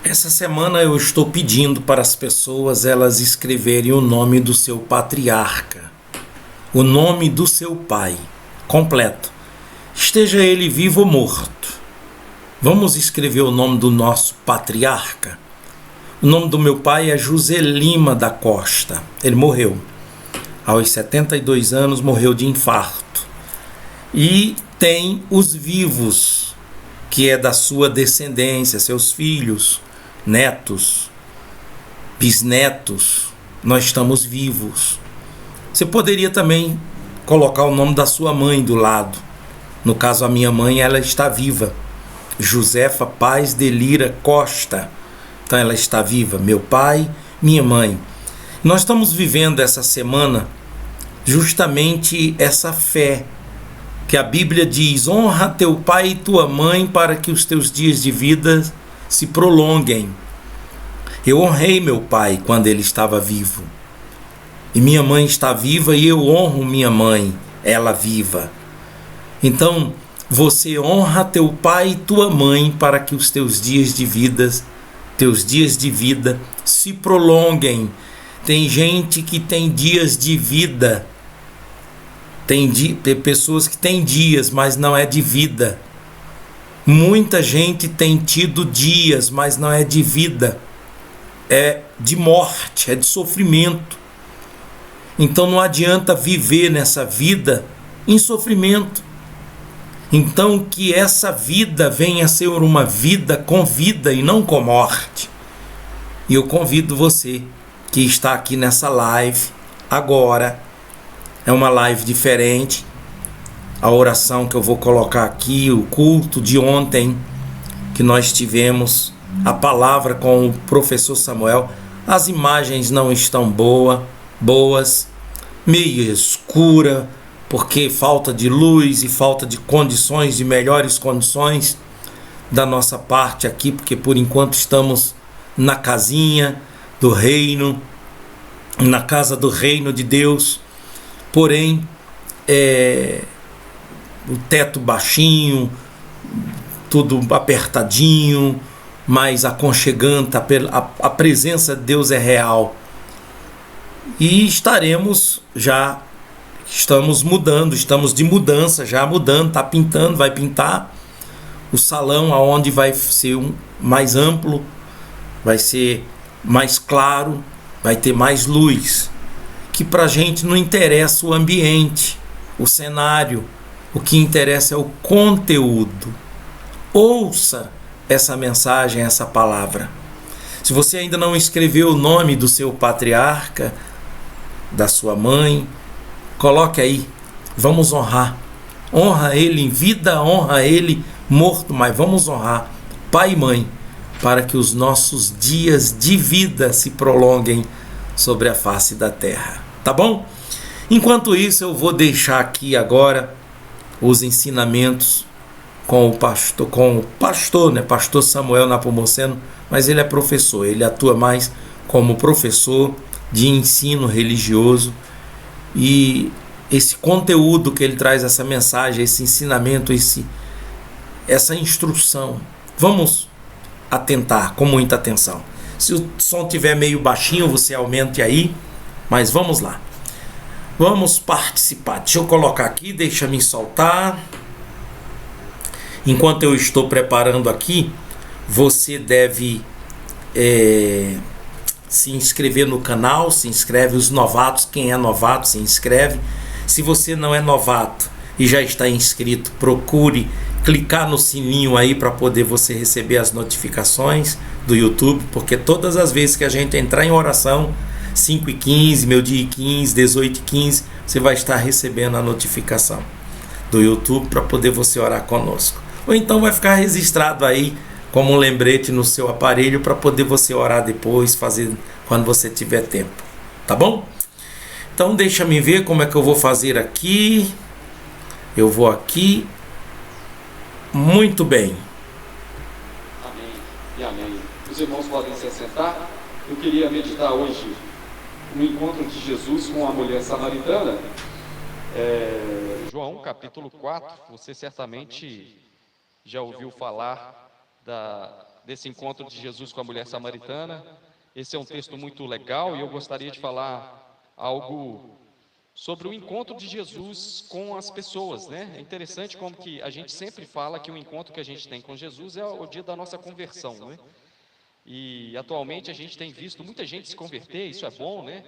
Essa semana eu estou pedindo para as pessoas elas escreverem o nome do seu patriarca, o nome do seu pai, completo, esteja ele vivo ou morto. Vamos escrever o nome do nosso patriarca. O nome do meu pai é José Lima da Costa. Ele morreu. Aos 72 anos morreu de infarto. E tem os vivos, que é da sua descendência, seus filhos, netos, bisnetos. Nós estamos vivos. Você poderia também colocar o nome da sua mãe do lado. No caso, a minha mãe, ela está viva. Josefa Paz de Lira Costa. Então ela está viva. Meu pai, minha mãe. Nós estamos vivendo essa semana justamente essa fé que a Bíblia diz: honra teu pai e tua mãe para que os teus dias de vida se prolonguem. Eu honrei meu pai quando ele estava vivo. E minha mãe está viva e eu honro minha mãe, ela viva. Então, você honra teu pai e tua mãe para que os teus dias de vida se prolonguem. Tem gente que tem dias de vida. Tem pessoas que têm dias, mas não é de vida. Muita gente tem tido dias, mas não é de vida. É de morte, é de sofrimento. Então não adianta viver nessa vida em sofrimento. Então que essa vida venha a ser uma vida com vida e não com morte. E eu convido você que está aqui nessa live agora. É uma live diferente. A oração que eu vou colocar aqui, o culto de ontem que nós tivemos, a palavra com o professor Samuel. As imagens não estão boas, meio escura, porque falta de luz e falta de condições, de melhores condições da nossa parte aqui, porque por enquanto estamos na casinha do reino, na casa do reino de Deus. Porém, o teto baixinho, tudo apertadinho, mas aconchegante, a presença de Deus é real. E estamos mudando, estamos de mudança, já mudando, está pintando, vai pintar o salão aonde vai ser mais amplo, vai ser mais claro, vai ter mais luz. Que pra gente não interessa o ambiente, o cenário, o que interessa é o conteúdo. Ouça essa mensagem, essa palavra. Se você ainda não escreveu o nome do seu patriarca, da sua mãe, coloque aí. Vamos honrar. Honra ele em vida, honra ele morto, mas vamos honrar pai e mãe para que os nossos dias de vida se prolonguem sobre a face da terra. Tá bom? Enquanto isso, eu vou deixar aqui agora os ensinamentos com o pastor, né? Pastor Samuel Napomuceno, mas ele é professor, ele atua mais como professor de ensino religioso, e esse conteúdo que ele traz, essa mensagem, esse ensinamento, essa instrução, vamos atentar com muita atenção. Se o som estiver meio baixinho, você aumente aí, mas vamos lá. Vamos participar. Deixa eu colocar aqui, deixa me soltar. Enquanto eu estou preparando aqui, você deve se inscrever no canal, se inscreve os novatos, quem é novato se inscreve. Se você não é novato e já está inscrito, procure clicar no sininho aí para poder você receber as notificações do YouTube, porque todas as vezes que a gente entrar em oração, 5h15, meio-dia e 15, 18h15, você vai estar recebendo a notificação do YouTube para poder você orar conosco. Ou então vai ficar registrado aí como um lembrete no seu aparelho para poder você orar depois, fazer quando você tiver tempo. Tá bom? Então deixa me ver como é que eu vou fazer aqui. Eu vou aqui. Muito bem. Amém e amém. Os irmãos podem se assentar. Eu queria meditar hoje no encontro de Jesus com a mulher samaritana. João capítulo 4, você certamente já ouviu falar desse encontro de Jesus com a mulher samaritana. Esse é um texto muito legal e eu gostaria de falar algo sobre o encontro de Jesus com as pessoas, né? É interessante como que a gente sempre fala que o encontro que a gente tem com Jesus é o dia da nossa conversão, né? E atualmente a gente tem visto muita gente se converter, isso é bom, né?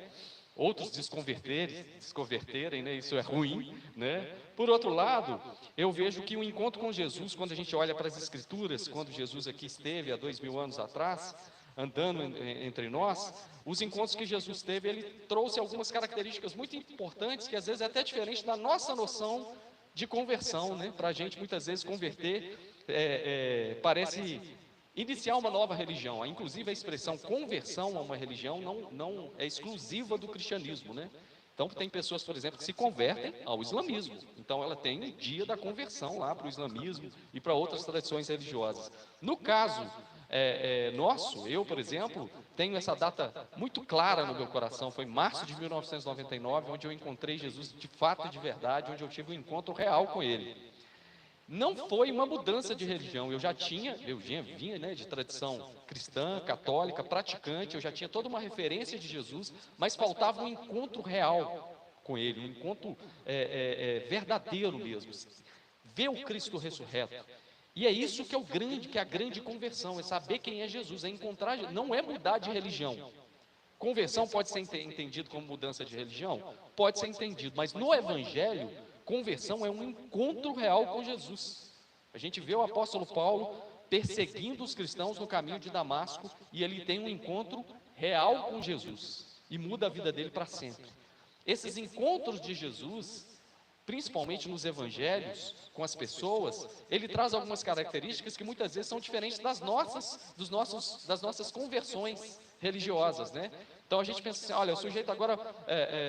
Outros desconverterem, né? Isso é ruim, né? Por outro lado, eu vejo que o encontro com Jesus, quando a gente olha para as Escrituras, quando Jesus aqui esteve há 2000 anos atrás, andando entre nós, os encontros que Jesus teve, ele trouxe algumas características muito importantes, que às vezes é até diferente da nossa noção de conversão, né? Para a gente muitas vezes converter parece iniciar uma nova religião. Inclusive a expressão conversão a uma religião não é exclusiva do cristianismo, né? Então tem pessoas, por exemplo, que se convertem ao islamismo. Então ela tem o dia da conversão lá para o islamismo e para outras tradições religiosas. No caso nosso, eu, por exemplo, tenho essa data muito clara no meu coração. Foi em março de 1999, onde eu encontrei Jesus de fato e de verdade, onde eu tive um encontro real com Ele. Não foi uma mudança de religião, eu vinha, né, de tradição cristã, católica, praticante, eu já tinha toda uma referência de Jesus, mas faltava um encontro real com Ele, um encontro verdadeiro mesmo, ver o Cristo ressurreto. E é isso que é a grande conversão, é saber quem é Jesus, é encontrar, não é mudar de religião. Conversão pode ser entendido como mudança de religião? Pode ser entendido, mas no Evangelho, conversão é um encontro real com Jesus. A gente vê o apóstolo Paulo perseguindo os cristãos no caminho de Damasco e ele tem um encontro real com Jesus e muda a vida dele para sempre. Esses encontros de Jesus, principalmente nos evangelhos, com as pessoas, ele traz algumas características que muitas vezes são diferentes das nossas conversões religiosas, né? Então a gente pensa assim, olha, o sujeito agora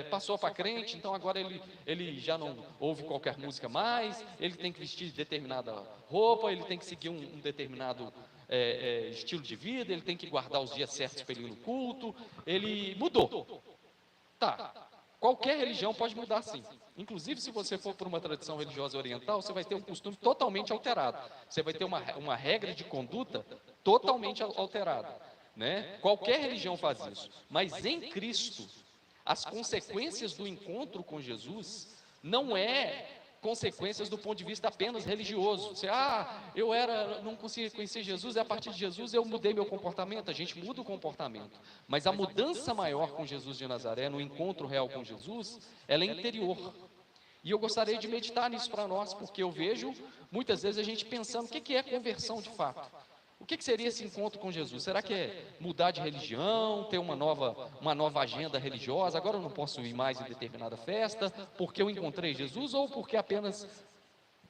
passou para crente, então agora ele já não ouve qualquer música mais, ele tem que vestir determinada roupa, ele tem que seguir um determinado estilo de vida, ele tem que guardar os dias certos para ele ir no culto, ele mudou. Tá. Qualquer religião pode mudar sim. Inclusive, se você for por uma tradição religiosa oriental, você vai ter um costume totalmente alterado. Você vai ter uma regra de conduta totalmente alterada, né? Qualquer religião faz isso. Mas em Cristo, as consequências do encontro com Jesus não consequências do ponto de vista apenas religioso. Você, não conseguia conhecer Jesus, e a partir de Jesus eu mudei meu comportamento. A gente muda o comportamento, mas a mudança maior com Jesus de Nazaré, no encontro real com Jesus, ela é interior. E eu gostaria de meditar nisso para nós, porque eu vejo muitas vezes a gente pensando, o que é conversão de fato? O que seria esse encontro com Jesus? Será que é mudar de religião, ter uma nova agenda religiosa? Agora eu não posso ir mais em determinada festa porque eu encontrei Jesus, ou porque apenas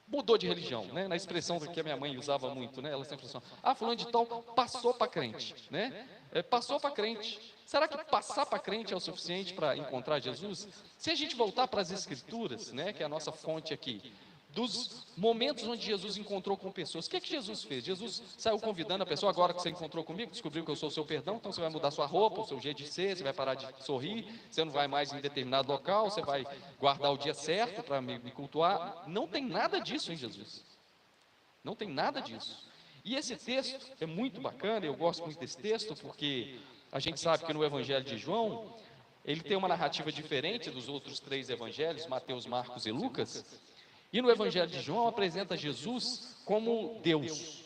mudou de religião, né? Na expressão que a minha mãe usava muito, né? Ela sempre falava, fulano de tal passou para crente, né? Passou para crente. Será que passar para crente é o suficiente para encontrar Jesus? Se a gente voltar para as Escrituras, né, que é a nossa fonte aqui, dos momentos onde Jesus encontrou com pessoas, o que Jesus fez? Jesus saiu convidando a pessoa, agora que você encontrou comigo, descobriu que eu sou o seu perdão, então você vai mudar sua roupa, o seu jeito de ser, você vai parar de sorrir, você não vai mais em determinado local, você vai guardar o dia certo para me cultuar. Não tem nada disso em Jesus. Não tem nada disso. E esse texto é muito bacana, eu gosto muito desse texto, porque a gente sabe que no Evangelho de João, ele tem uma narrativa diferente dos outros 3 evangelhos, Mateus, Marcos e Lucas. E no Evangelho de João apresenta Jesus como Deus,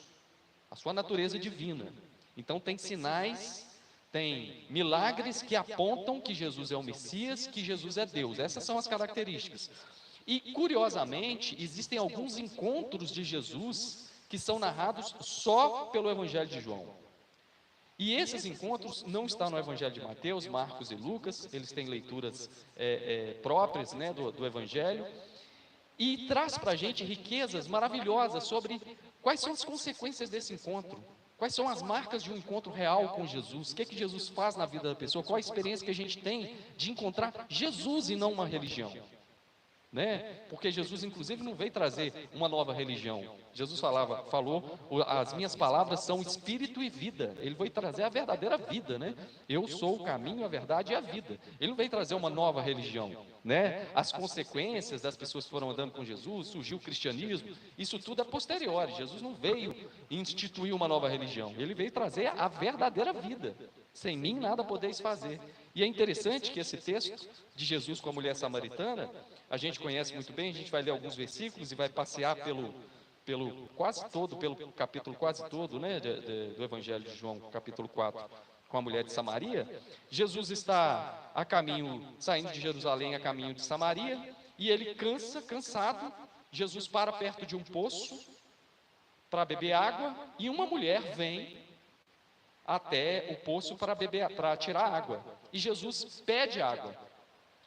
a sua natureza divina. Então tem sinais, tem milagres que apontam que Jesus é o Messias, que Jesus é Deus. Essas são as características. E curiosamente, existem alguns encontros de Jesus que são narrados só pelo Evangelho de João. E esses encontros não estão no Evangelho de Mateus, Marcos e Lucas, eles têm leituras próprias, né, do Evangelho. E traz para a gente riquezas maravilhosas sobre quais são as consequências desse encontro, quais são as marcas de um encontro real com Jesus, o que Jesus faz na vida da pessoa, qual a experiência que a gente tem de encontrar Jesus e não uma religião. né? Porque Jesus, inclusive, não veio trazer uma nova religião. Jesus falou, as minhas palavras são espírito e vida. Ele veio trazer a verdadeira vida, né? Eu sou o caminho, a verdade e a vida. Ele não veio trazer uma nova religião, né? As consequências das pessoas que foram andando com Jesus, surgiu o cristianismo, isso tudo é posterior. Jesus não veio instituir uma nova religião. Ele veio trazer a verdadeira vida. Sem mim nada podeis fazer. E é interessante que esse texto de Jesus com a mulher samaritana, a gente conhece muito bem, a gente vai ler alguns versículos e vai passear pelo capítulo quase todo, né, do Evangelho de João, capítulo 4, com a mulher de Samaria. Jesus está a caminho, saindo de Jerusalém a caminho de Samaria, e ele cansado, Jesus para perto de um poço para beber água, e uma mulher vem até o poço para tirar água. E Jesus pede água.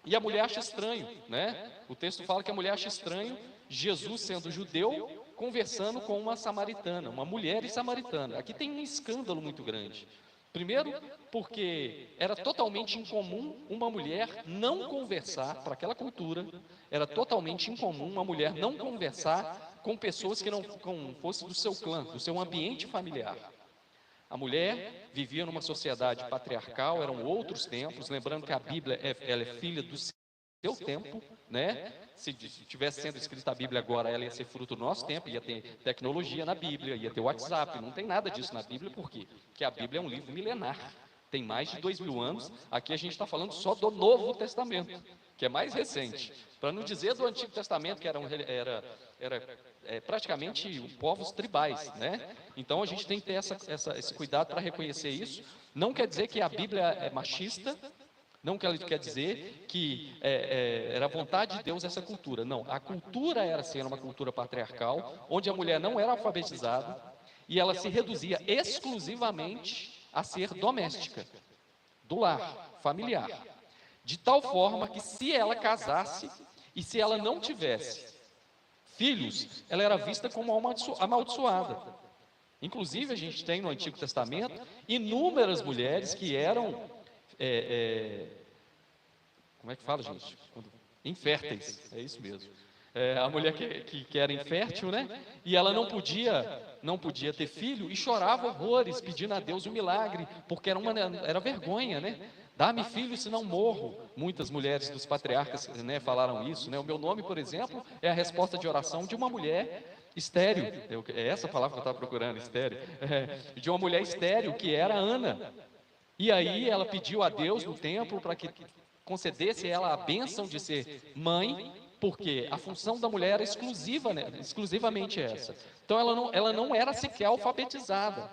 E a mulher acha estranho, né? O texto fala que a mulher acha estranho Jesus, sendo judeu, conversando com uma samaritana, uma mulher samaritana. Aqui tem um escândalo muito grande. Primeiro, porque era totalmente incomum uma mulher não conversar, para aquela cultura, era totalmente incomum uma mulher não conversar com pessoas que não fossem do seu clã, do seu ambiente familiar. A mulher vivia numa sociedade patriarcal, eram outros tempos, lembrando que a Bíblia ela é filha do seu tempo, né? Se tivesse sendo escrita a Bíblia agora, ela ia ser fruto do nosso tempo, ia ter tecnologia na Bíblia, ia ter WhatsApp, não tem nada disso na Bíblia, por quê? Porque a Bíblia é um livro milenar, tem mais de 2000 anos, aqui a gente está falando só do Novo Testamento, que é mais recente, para não dizer do Antigo Testamento, que era praticamente povos tribais, né? Então a gente tem que ter esse cuidado para reconhecer isso. Não quer dizer que a Bíblia é machista, não quer dizer que era a vontade de Deus essa cultura. Não, a cultura era assim, era uma cultura patriarcal, onde a mulher não era alfabetizada e ela se reduzia exclusivamente a ser doméstica, do lar, familiar. De tal forma que se ela casasse e se ela não tivesse filhos, ela era vista como amaldiçoada. Inclusive, a gente tem no Antigo Testamento inúmeras mulheres que eram, como é que fala, gente? Inférteis, é isso mesmo. A mulher que era infértil, né? E ela não podia ter filho e chorava horrores, pedindo a Deus um milagre, porque era vergonha, né? Dá-me filho, senão morro. Muitas mulheres dos patriarcas, né, falaram isso, né? O meu nome, por exemplo, é a resposta de oração de uma mulher estéril. É essa palavra que eu estava procurando, estéril. De uma mulher estéril, que era Ana. E aí ela pediu a Deus no templo para que concedesse ela a bênção de ser mãe, porque a função da mulher era exclusiva, né? Exclusivamente essa. Então ela não era sequer alfabetizada.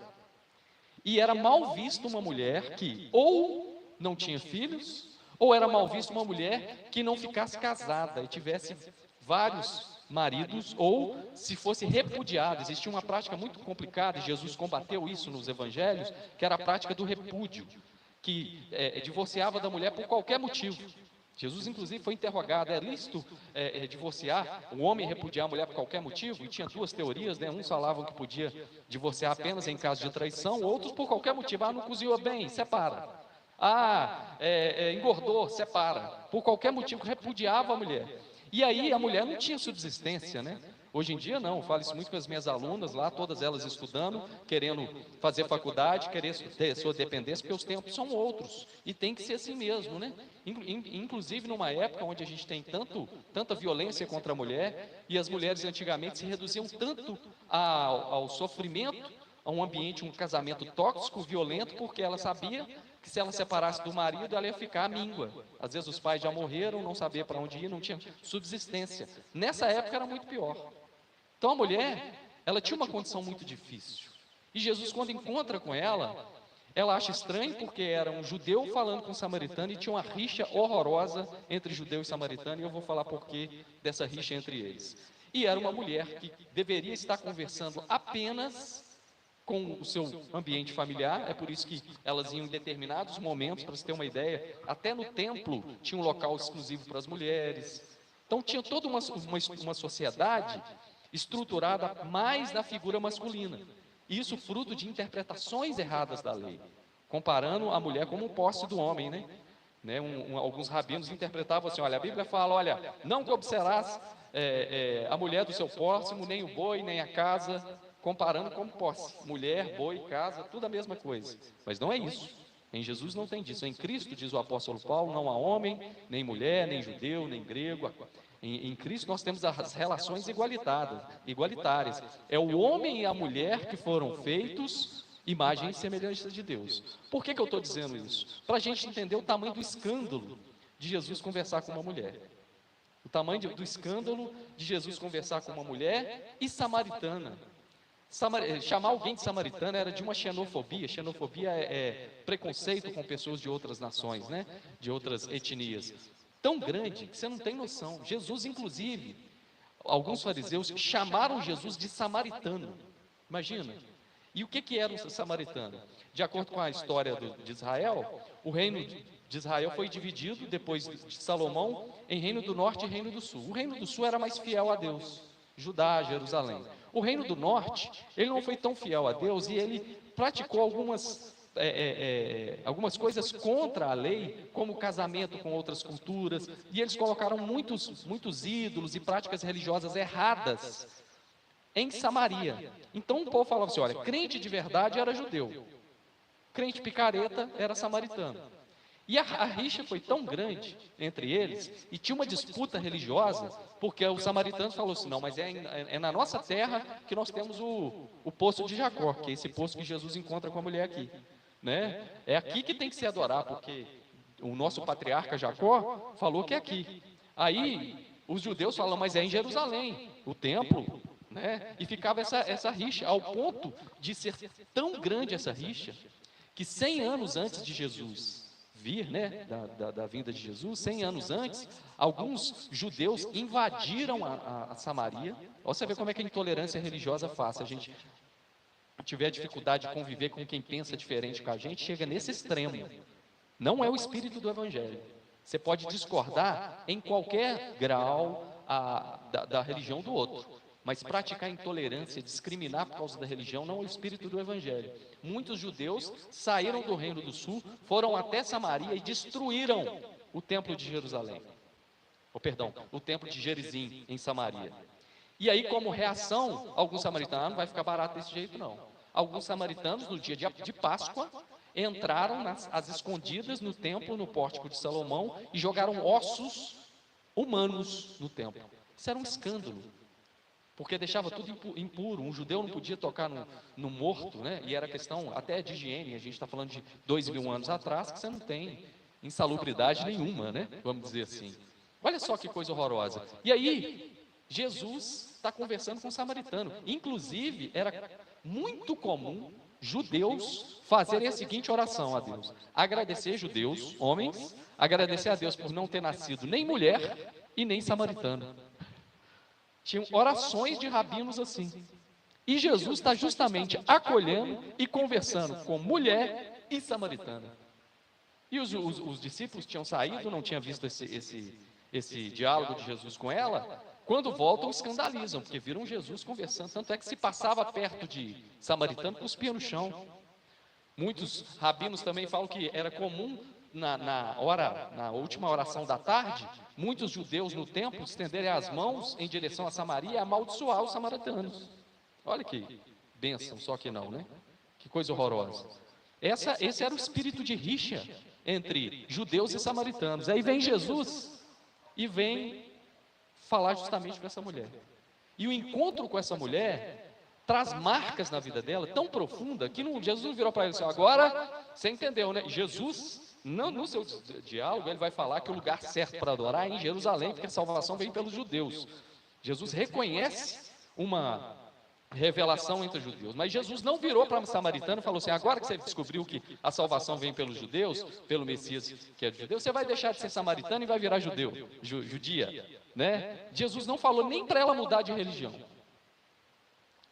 E era mal visto uma mulher que ou não tinha filhos, ou era mal visto uma mulher que não ficasse casada e tivesse vários maridos, ou se fosse repudiada. Existia uma prática muito complicada, e Jesus combateu isso nos evangelhos, que era a prática do repúdio, que divorciava da mulher por qualquer motivo. Jesus, inclusive, foi interrogado: é lícito divorciar, o homem repudiar a mulher por qualquer motivo? E tinha duas teorias, né? Uns falavam que podia divorciar apenas em caso de traição, outros por qualquer motivo. Não cozinhou bem, separa. Engordou, separa. Por qualquer motivo, repudiava a mulher. E aí a mulher não tinha subsistência, né? Hoje em dia não, eu falo isso muito com as minhas alunas lá, todas elas estudando, querendo fazer faculdade, querendo ter sua dependência, porque os tempos são outros, e tem que ser assim mesmo, né? Inclusive numa época onde a gente tem tanta violência contra a mulher, e as mulheres antigamente se reduziam tanto ao sofrimento, a um ambiente, um casamento tóxico, violento, porque ela sabia que se ela separasse do marido, ela ia ficar à míngua. Às vezes os pais já morreram, não sabia para onde ir, não tinha subsistência. Nessa época era muito pior. Então a mulher, ela tinha uma condição muito difícil. E Jesus, quando encontra com ela acha estranho, porque era um judeu falando com um samaritano, e tinha uma rixa horrorosa entre judeu e samaritano, e eu vou falar por que dessa rixa entre eles. E era uma mulher que deveria estar conversando apenas com o seu ambiente familiar, é por isso que elas iam em determinados momentos, para você ter uma ideia, até no templo tinha um local exclusivo para as mulheres. Então tinha toda uma sociedade estruturada mais na figura masculina. Isso fruto de interpretações erradas da lei, comparando a mulher como um posse do homem, né? Né? Alguns rabinos interpretavam assim, olha, a Bíblia fala, olha, não cobiçarás a mulher do seu próximo, nem o boi, nem a casa, comparando como posse. Mulher, boi, casa, tudo a mesma coisa. Mas não é isso. Em Jesus não tem disso. Em Cristo, diz o apóstolo Paulo, não há homem, nem mulher, nem judeu, nem grego. Em Cristo nós temos as relações igualitárias. É o homem e a mulher que foram feitos imagem e semelhança de Deus. Por que eu estou dizendo isso? Para a gente entender o tamanho do escândalo de Jesus conversar com uma mulher. O tamanho do escândalo de Jesus conversar com uma mulher e samaritana. Chamar alguém de samaritana era de uma xenofobia. Xenofobia é preconceito com pessoas de outras nações, né? De outras etnias. Tão grande que você não tem noção. Jesus, inclusive, alguns fariseus chamaram Jesus de samaritano. Imagina. E o que era um samaritano? De acordo com a história de Israel, o reino de Israel foi dividido, depois de Salomão, em reino do norte e reino do sul. O reino do sul era mais fiel a Deus, Judá, Jerusalém. O reino do norte, ele não foi tão fiel a Deus e ele praticou algumas coisas contra a lei, como casamento com outras culturas, e eles colocaram muitos ídolos e práticas religiosas erradas em Samaria. Então o povo falava assim, olha, crente de verdade era judeu, crente picareta era samaritano. E a rixa foi tão grande entre eles, e tinha uma disputa religiosa, porque os samaritanos falaram assim, não, mas é na nossa terra que nós temos o poço de Jacó, que é esse poço que Jesus encontra com a mulher aqui. Né? É aqui que tem que se adorar, porque o nosso patriarca Jacó falou que é aqui. Aí os judeus falam, mas é em Jerusalém, o templo, né? E ficava essa rixa, ao ponto de ser tão grande essa rixa, que 100 anos antes de Jesus vir, né, da vinda de Jesus, 100 anos antes, alguns judeus invadiram a Samaria. Olha você ver como é que a intolerância religiosa faz. Se a gente tiver dificuldade de conviver com quem pensa diferente com a gente, chega nesse extremo. Não é o espírito do Evangelho. Você pode discordar em qualquer grau da religião do outro, mas praticar intolerância, discriminar por causa da religião, não é o espírito do Evangelho. Muitos judeus saíram do Reino do Sul, foram até Samaria e destruíram o templo de Jerusalém. O templo de Gerizim, em Samaria. E aí, como reação, alguns samaritanos, não vai ficar barato desse jeito não. Alguns samaritanos, no dia de Páscoa, entraram às escondidas no templo, no pórtico de Salomão, e jogaram ossos humanos no templo. Isso era um escândalo, porque deixava tudo impuro. Um judeu não podia tocar no morto, né? E era questão até de higiene. A gente está falando de 2000 anos atrás, que você não tem insalubridade nenhuma, né? Vamos dizer assim. Olha só que coisa horrorosa. E aí, Jesus está conversando com um samaritano. Inclusive, era muito comum judeus fazerem a seguinte oração a Deus: agradecer, judeus, homens, agradecer a Deus por não ter nascido nem mulher e nem samaritano. Tinham orações de rabinos assim. E Jesus está justamente acolhendo e conversando com mulher e samaritana. E os discípulos tinham saído, não tinham visto esse diálogo de Jesus com ela. Quando voltam, escandalizam, porque viram Jesus conversando. Tanto é que se passava perto de samaritano, cuspia no chão. Muitos rabinos também falam que era comum, na última oração da tarde, muitos judeus no templo estenderem as mãos em direção a Samaria e amaldiçoar os samaritanos. Olha que bênção, só que não, né? Que coisa horrorosa. Esse era o espírito de rixa entre judeus e samaritanos. Aí vem Jesus e vem falar justamente com essa mulher. E o encontro com essa mulher traz marcas na vida dela tão profunda que Jesus não virou para ele assim, agora você entendeu, né? Jesus, no seu diálogo, ele vai falar que o lugar certo para adorar é em Jerusalém, porque a salvação vem pelos judeus. Jesus reconhece uma revelação entre os judeus, mas Jesus não virou para o samaritano e falou assim, agora que você descobriu que a salvação vem pelos judeus, pelo Messias que é judeu, você vai deixar de ser samaritano e vai virar judia, né? Jesus não falou nem para ela mudar de religião.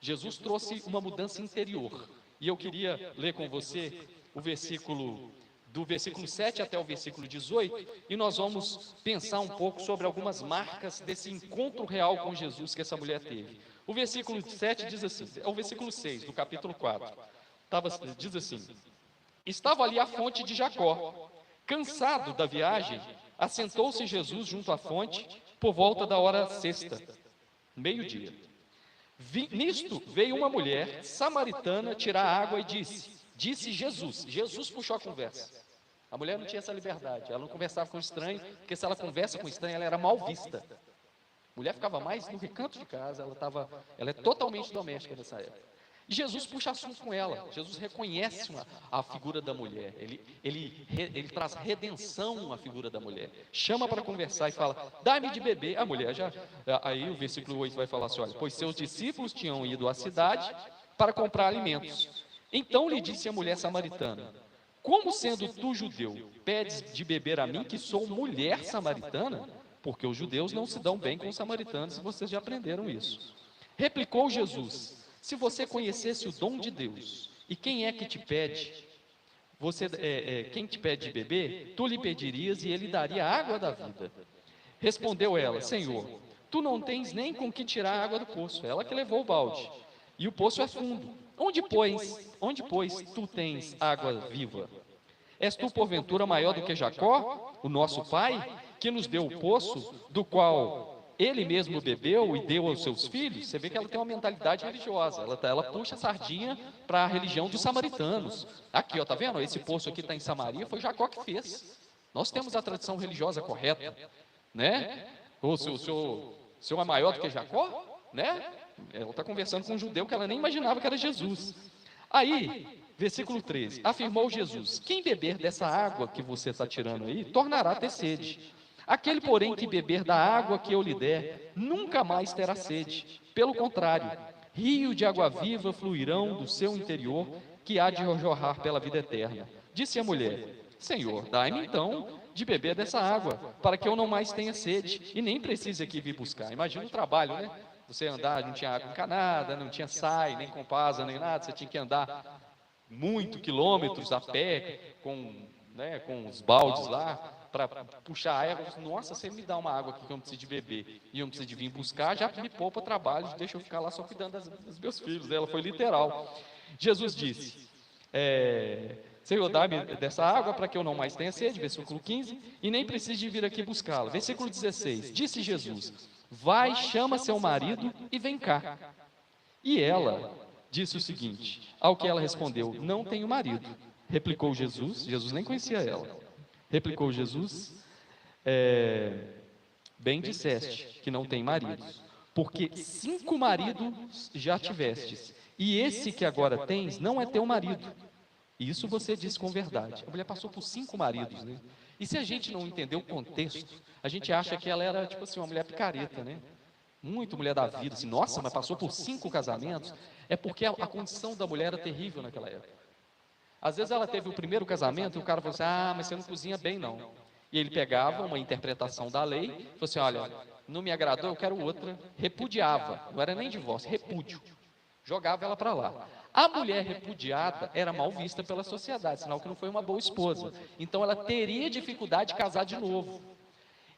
Jesus trouxe uma mudança interior. E eu queria ler com você o versículo, do versículo 7 até o versículo 18, e nós vamos pensar um pouco sobre algumas marcas desse encontro real com Jesus que essa mulher teve. O versículo 7 diz assim, é o versículo 6 do capítulo 4, diz assim: estava ali a fonte de Jacó, Cansado da viagem, assentou-se Jesus junto à fonte por volta da hora sexta, meio-dia. Nisto veio uma mulher samaritana tirar água e disse Jesus puxou a conversa. A mulher não tinha essa liberdade, ela não conversava com estranho, porque se ela conversa com estranho, ela era mal vista. A mulher ficava mais no recanto de casa, ela é totalmente doméstica nessa época. E Jesus puxa assunto com ela. Jesus reconhece a figura da mulher. Ele traz redenção à figura da mulher. Chama para conversar e fala: dá-me de beber. A mulher aí o versículo 8 vai falar assim: olha, pois seus discípulos tinham ido à cidade para comprar alimentos. Então lhe disse a mulher samaritana: como sendo tu judeu, pedes de beber a mim, que sou mulher samaritana? Porque os judeus não se dão bem com os samaritanos, e vocês já aprenderam isso. Replicou Jesus: se você conhecesse o dom de Deus, e quem é que te pede, quem te pede de beber, tu lhe pedirias e ele daria a água da vida. Respondeu ela: Senhor, tu não tens nem com que tirar a água do poço. Ela que levou o balde, e o poço é fundo. Onde, pois, tu tens água viva? És tu, porventura, maior do que Jacó, o nosso pai, que nos deu o poço, do qual ele mesmo bebeu e deu aos seus filhos? Você vê que ela tem uma mentalidade religiosa, ela puxa a sardinha para a religião dos samaritanos. Aqui, ó, tá vendo? Esse poço aqui está em Samaria, foi Jacó que fez. Nós temos a tradição religiosa correta, né? O senhor é maior do que Jacó, né? Ela está conversando com um judeu que ela nem imaginava que era Jesus. Aí, versículo 13, afirmou Jesus: quem beber dessa água que você está tirando aí, tornará a ter sede. Aquele, porém, que beber da água que eu lhe der, nunca mais terá sede. Pelo contrário, rio de água viva fluirão do seu interior, que há de jorrar pela vida eterna. Disse a mulher: Senhor, dai-me então de beber dessa água, para que eu não mais tenha sede, e nem precise aqui vir buscar. Imagina o trabalho, né? Você andar, não tinha água encanada, não tinha sai, nem compasa, nem nada, você tinha que andar muitos quilômetros a pé, com os baldes lá, para puxar a água. Nossa, você me dá uma água aqui que eu não preciso de beber, e eu não preciso de vir buscar, já me poupa trabalho, deixa eu ficar lá só cuidando dos meus filhos. Ela foi literal. Jesus disse: Senhor, dá-me dessa água para que eu não mais tenha sede, versículo 15, e nem precise de vir aqui buscá-la. Versículo 16, disse Jesus: vai, chama seu marido e vem cá. E ela disse o seguinte, ao que ela respondeu: não tenho marido. Replicou Jesus nem conhecia ela. Replicou Jesus: bem disseste que não tem marido, porque 5 maridos já tivestes, e esse que agora tens não é teu marido. Isso você diz com verdade. A mulher passou por 5 maridos, né? E se a gente não entender o contexto, a gente acha que ela era, tipo assim, uma mulher picareta, né? Muito mulher da vida, assim, nossa, mas passou por 5 casamentos. É porque a condição da mulher era terrível naquela época. Às vezes ela teve o primeiro casamento e o cara falou assim: mas você não cozinha bem, não. E ele pegava uma interpretação da lei e falou assim: olha, não me agradou, eu quero outra. Repudiava, não era nem divórcio, repúdio. Jogava ela para lá. A mulher repudiada era mal vista pela sociedade, sinal que não foi uma boa esposa. Então ela teria dificuldade de casar de novo.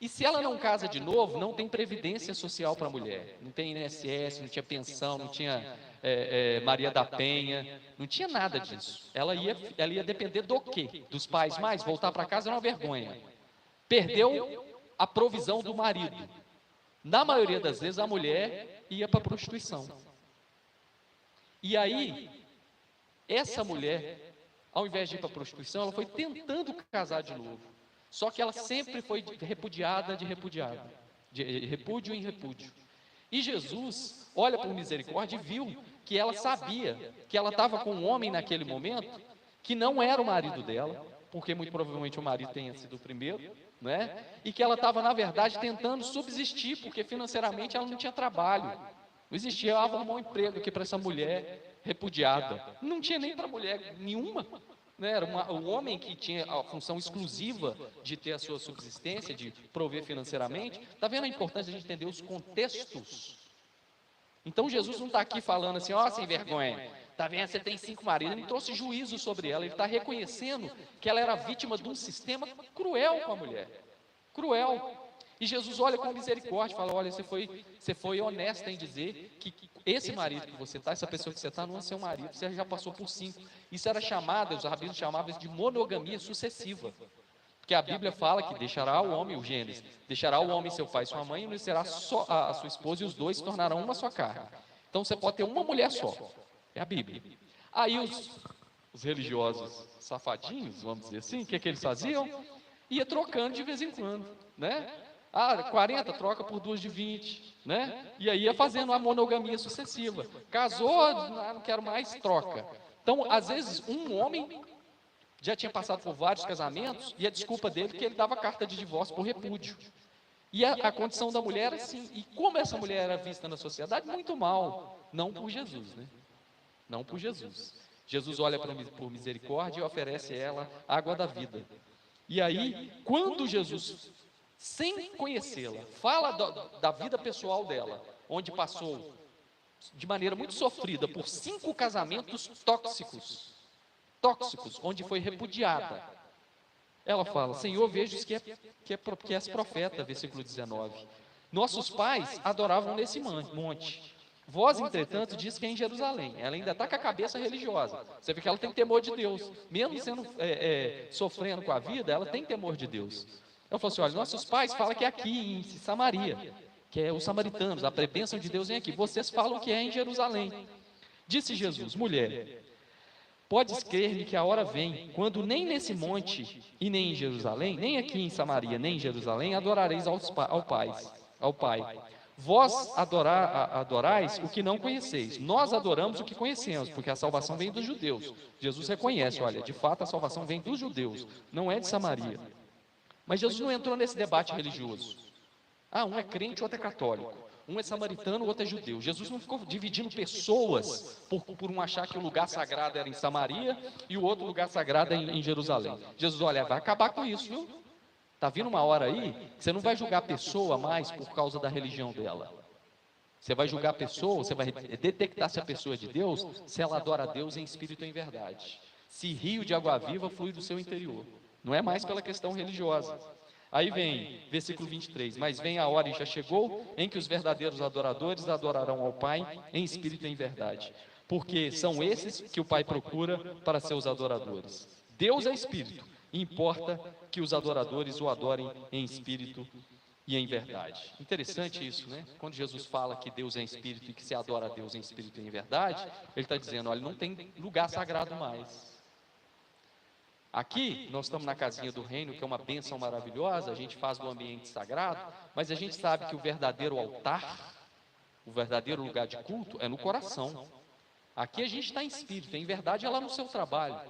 E se ela não casa de novo, não tem previdência social para a mulher. Não tem INSS, não tinha pensão, não tinha Maria da Penha, não tinha nada disso. Ela ia depender do quê? Dos pais mais? Voltar para casa era uma vergonha. Perdeu a provisão do marido. Na maioria das vezes a mulher ia para a prostituição. E aí, essa mulher, ao invés de ir para a prostituição, ela foi tentando casar de novo. Só que ela sempre foi repudiada de repúdio em repúdio. E Jesus olha por misericórdia e viu que ela sabia que ela estava com um homem naquele momento que não era o marido dela, porque muito provavelmente o marido tenha sido o primeiro, né? E que ela estava, na verdade, tentando subsistir, porque financeiramente ela não tinha trabalho. Não existia, arrumar um emprego aqui para essa mulher repudiada. Não tinha nem para mulher nenhuma. Né? Era o homem que tinha a função exclusiva de ter a sua subsistência, de prover financeiramente. Está vendo a importância de a gente entender os contextos? Então Jesus não está aqui falando assim: ó, sem vergonha, está vendo, você tem 5 maridos. Ele não trouxe juízo sobre ela, ele está reconhecendo que ela era vítima de um sistema cruel com a mulher. Cruel. E Jesus olha com misericórdia e fala: olha, você foi honesta em dizer que esse marido que você está, essa pessoa que você está, não é seu marido, você já passou por 5. Isso era chamado, os rabinos chamavam isso de monogamia sucessiva. Porque a Bíblia fala que deixará o homem, o Gênesis, deixará o homem seu pai e sua mãe, e não será só a sua esposa, e os dois se tornarão uma só carne. Então você pode ter uma mulher só. É a Bíblia. Aí os religiosos safadinhos, vamos dizer assim, o que eles faziam? Ia trocando de vez em quando, né? 40 troca por 2 de 20, né? E aí ia fazendo uma monogamia sucessiva. Casou, não quero mais, troca. Então, às vezes, um homem já tinha passado por vários casamentos e a desculpa dele é que ele dava carta de divórcio por repúdio. E a condição da mulher assim. E como essa mulher era vista na sociedade? Muito mal. Não por Jesus, né? Não por Jesus. Jesus olha por misericórdia e oferece a ela a água da vida. E aí, quando Jesus, sem conhecê-la, fala da vida pessoal dela, onde passou de maneira muito sofrida por 5 casamentos tóxicos, onde foi repudiada, ela fala: Senhor, vejo que és profeta, versículo 19. Nossos pais adoravam nesse monte. Vós, entretanto, diz que é em Jerusalém. Ela ainda está com a cabeça religiosa. Você vê que ela tem temor de Deus. Mesmo sendo sofrendo com a vida, ela tem temor de Deus. Ela falou assim: olha, nossos pais falam que é aqui em Samaria, que é os samaritanos, a bênção de Deus vem aqui. Vocês falam que é em Jerusalém. Disse Jesus: mulher, podes crer-me que a hora vem, quando nem nesse monte e nem em Jerusalém, nem aqui em Samaria, nem em Jerusalém, adorareis ao Pai. Vós adorais o que não conheceis. Nós adoramos o que conhecemos, porque a salvação vem dos judeus. Jesus reconhece: olha, de fato a salvação vem dos judeus, não é de Samaria. Mas Jesus não entrou nesse debate religioso. Um é crente, o outro é católico. Um é samaritano, o outro é judeu. Jesus não ficou dividindo pessoas por um achar que o lugar sagrado era em Samaria e o outro lugar sagrado é em Jerusalém. Jesus, olha, vai acabar com isso, viu? Está vindo uma hora aí que você não vai julgar a pessoa mais por causa da religião dela. Você vai julgar a pessoa, você vai detectar se a pessoa é de Deus, se ela adora a Deus em espírito e em verdade. Se rio de água viva flui do seu interior. Não é mais pela questão religiosa. Aí vem, versículo 23, mas vem a hora e já chegou, em que os verdadeiros adoradores adorarão ao Pai em espírito e em verdade. Porque são esses que o Pai procura para seus adoradores. Deus é espírito, e importa que os adoradores o adorem em espírito e em verdade. Interessante isso, né? Quando Jesus fala que Deus é espírito e que se adora a Deus em espírito e em verdade, ele está dizendo: olha, não tem lugar sagrado mais. Aqui, nós estamos na casinha do reino, que é uma bênção maravilhosa, a gente faz do ambiente sagrado, mas a gente sabe que o verdadeiro altar, o verdadeiro lugar de culto, é no coração. Aqui a gente está em espírito, em verdade é lá no seu trabalho.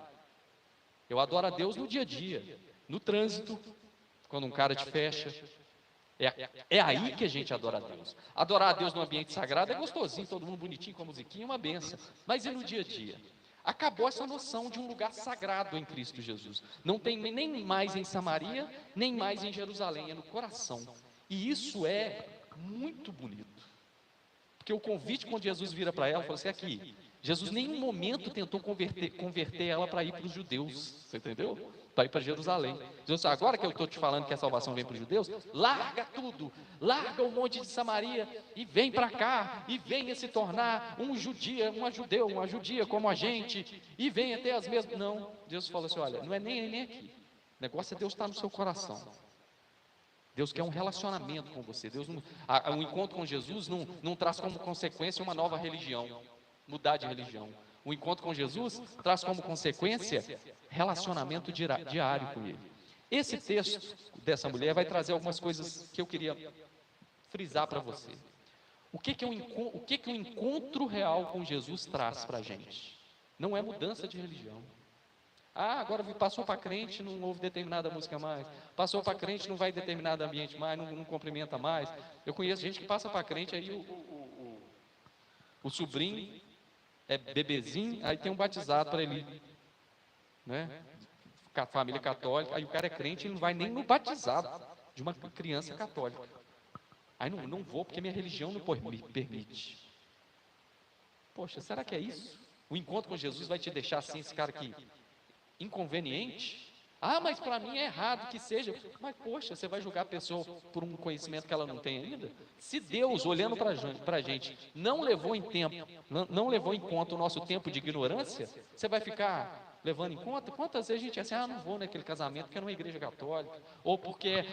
Eu adoro a Deus no dia a dia, no trânsito, quando um cara te fecha. É aí que a gente adora a Deus. Adorar a Deus no ambiente sagrado é gostosinho, todo mundo bonitinho com a musiquinha, uma bênção. Mas e no dia a dia? Acabou essa noção de um lugar sagrado em Cristo Jesus. Não tem nem mais em Samaria, nem mais em Jerusalém, é no coração. E isso é muito bonito. Porque o convite, quando Jesus vira para ela, falou assim: aqui, Jesus em nenhum momento tentou converter ela para ir para os judeus, você entendeu? Para ir para Jerusalém. Jesus, agora que eu estou te falando que a salvação vem para os judeus, larga tudo, larga o monte de Samaria e vem para cá, e venha se tornar uma judia como a gente, e venha ter as mesmas. Não, Jesus falou assim: olha, não é nem aqui, o negócio é Deus estar no seu coração. Deus quer um relacionamento com você. Um encontro com Jesus não traz como consequência uma nova religião, mudar de religião. O encontro com Jesus traz como consequência relacionamento diário com Ele. Esse texto dessa mulher vai trazer algumas coisas que eu queria frisar para você. O que o encontro real com Jesus traz para a gente? Não é mudança de religião. Agora passou para crente, não ouve determinada música mais. Passou para crente, não vai em determinado ambiente mais, não cumprimenta mais. Eu conheço gente que passa para crente, aí o sobrinho é bebezinho, aí tem um batizado para ele, né? Família católica, aí o cara é crente, ele não vai nem no batizado de uma criança católica. Aí não vou porque minha religião não me permite. Poxa, será que é isso? O encontro com Jesus vai te deixar assim, esse cara aqui, inconveniente? Mas para mim é errado que seja. Mas poxa, você vai julgar a pessoa por um conhecimento que ela não tem ainda? Se Deus, olhando para a gente, não levou em conta o nosso tempo de ignorância, você vai ficar levando em conta, quantas vezes a gente é assim, não vou naquele casamento porque é numa igreja católica, ou porque,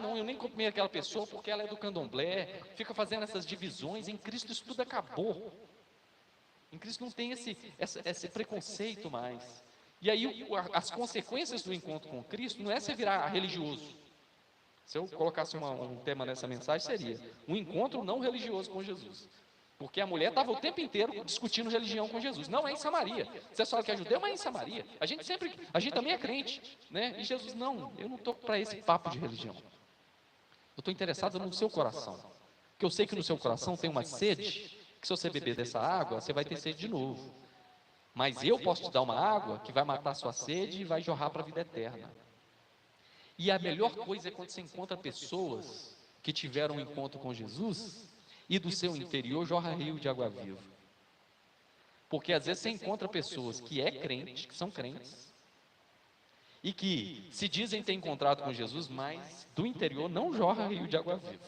não, eu nem comi aquela pessoa porque ela é do candomblé, fica fazendo essas divisões. Em Cristo isso tudo acabou. Em Cristo não tem esse preconceito mais. E aí as consequências do encontro com Cristo não é você virar religioso. Se eu colocasse um tema nessa mensagem, seria um encontro não religioso com Jesus. Porque a mulher estava o tempo inteiro discutindo religião com Jesus. Não, é em Samaria. Você fala que é judeu, mas é em Samaria. A gente também é crente, né? E Jesus, não, eu não estou para esse papo de religião. Eu estou interessado no seu coração. Porque eu sei que no seu coração tem uma sede, que se você beber dessa água, você vai ter sede de novo. Mas eu posso te dar uma água que vai matar a sua sede e vai jorrar para a vida eterna. E a melhor coisa é quando você encontra pessoas que tiveram um encontro com Jesus e do seu interior jorra rio de água viva. Porque às vezes você encontra pessoas que são crentes, e que se dizem ter encontrado com Jesus, mas do interior não jorra rio de água viva.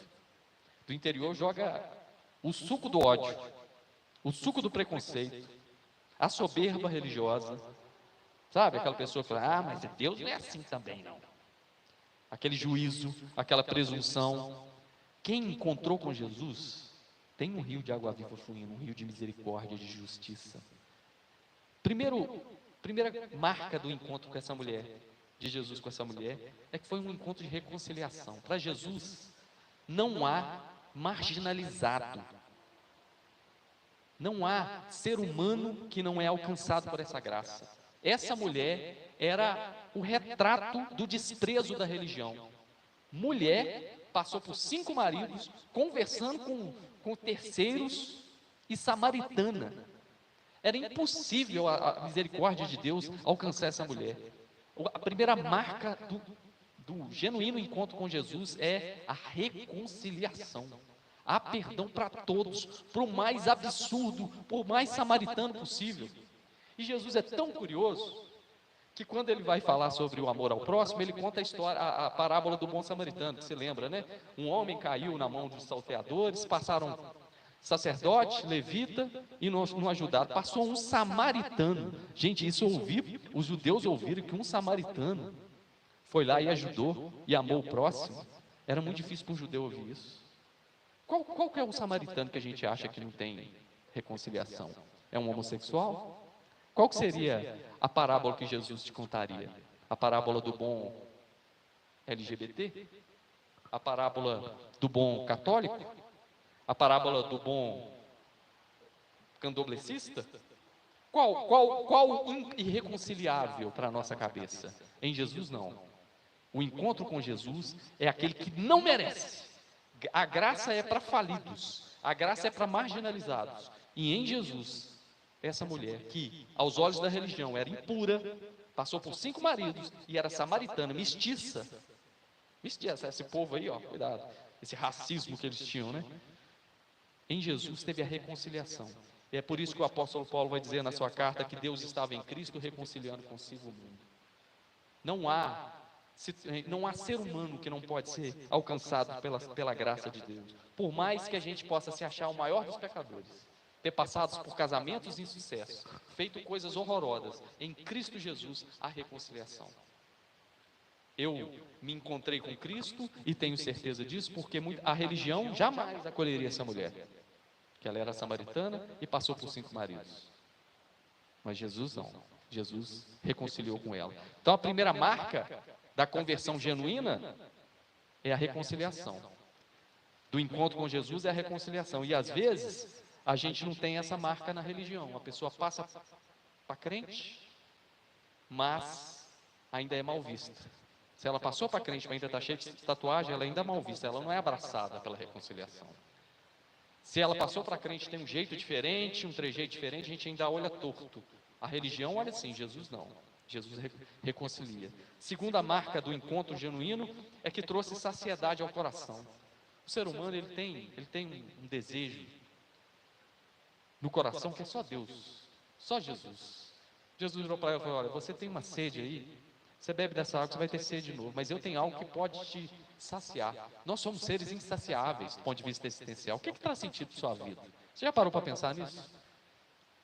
Do interior joga o suco do ódio, o suco do preconceito, a soberba religiosa. Sabe, aquela pessoa que fala, mas Deus não é assim também, não. Aquele juízo, aquela presunção. Quem encontrou com Jesus tem um rio de água viva fluindo, um rio de misericórdia, de justiça. Primeira marca do encontro com essa mulher, de Jesus com essa mulher, é que foi um encontro de reconciliação. Para Jesus, não há marginalizado. Não há ser humano que não é alcançado por essa graça. Essa mulher era o retrato do desprezo da religião. Mulher, passou por 5 maridos, conversando com terceiros e samaritana. Era impossível a misericórdia de Deus alcançar essa mulher. A primeira marca do genuíno encontro com Jesus é a reconciliação. Há perdão para todos, para o mais absurdo, por mais samaritano possível. E Jesus é tão curioso que quando ele vai falar sobre o amor ao próximo, ele conta a parábola do bom samaritano, que você lembra, né? Um homem caiu na mão dos salteadores, passaram sacerdote, levita, e não ajudaram. Passou um samaritano. Gente, os judeus ouviram que um samaritano foi lá e ajudou e amou o próximo. Era muito difícil para um judeu ouvir isso. Qual que é o samaritano que a gente acha que não tem reconciliação? É um homossexual? Qual que seria a parábola que Jesus te contaria? A parábola do bom LGBT? A parábola do bom católico? A parábola do bom candomblessista? Qual irreconciliável para a nossa cabeça? Em Jesus, não. O encontro com Jesus é aquele que não merece. A graça é para falidos, a graça é para marginalizados. E em Jesus, essa mulher que, aos olhos da religião, era impura, passou por 5 maridos e era samaritana, mestiça. Mestiça, esse povo aí, cuidado, esse racismo que eles tinham, né? Em Jesus teve a reconciliação. E é por isso que o apóstolo Paulo vai dizer na sua carta que Deus estava em Cristo reconciliando consigo o mundo. Não há ser humano que não pode ser alcançado pela graça de Deus. Por mais que a gente possa se achar o maior dos pecadores, ter passado por casamentos de insucesso, feito coisas horrorosas, em Cristo Jesus há reconciliação. Eu me encontrei com Cristo e tenho certeza disso, porque a religião jamais acolheria essa mulher, que ela era samaritana e passou por 5 maridos. Mas Jesus não. Jesus reconciliou com ela. Então a primeira marca da conversão genuína é a reconciliação. Do encontro com Jesus é a reconciliação. E às vezes a gente não tem essa marca na religião. A pessoa passa para crente, mas ainda é mal vista. Se ela passou para crente, mas ainda está cheia de tatuagem, ela ainda é mal vista. Ela não é abraçada pela reconciliação. Se ela passou para crente, tem um jeito diferente, um trejeito diferente, a gente ainda olha torto. A religião olha assim, Jesus não. Jesus reconcilia. Segunda marca do encontro genuíno é que trouxe saciedade ao coração. O ser humano ele tem um desejo no coração que é só Deus, só Jesus. Jesus virou para ela e falou: olha, você tem uma sede aí, você bebe dessa água, você vai ter sede de novo, mas eu tenho algo que pode te saciar. Nós somos seres insaciáveis do ponto de vista existencial. O que traz sentido para a sua vida? Você já parou para pensar nisso?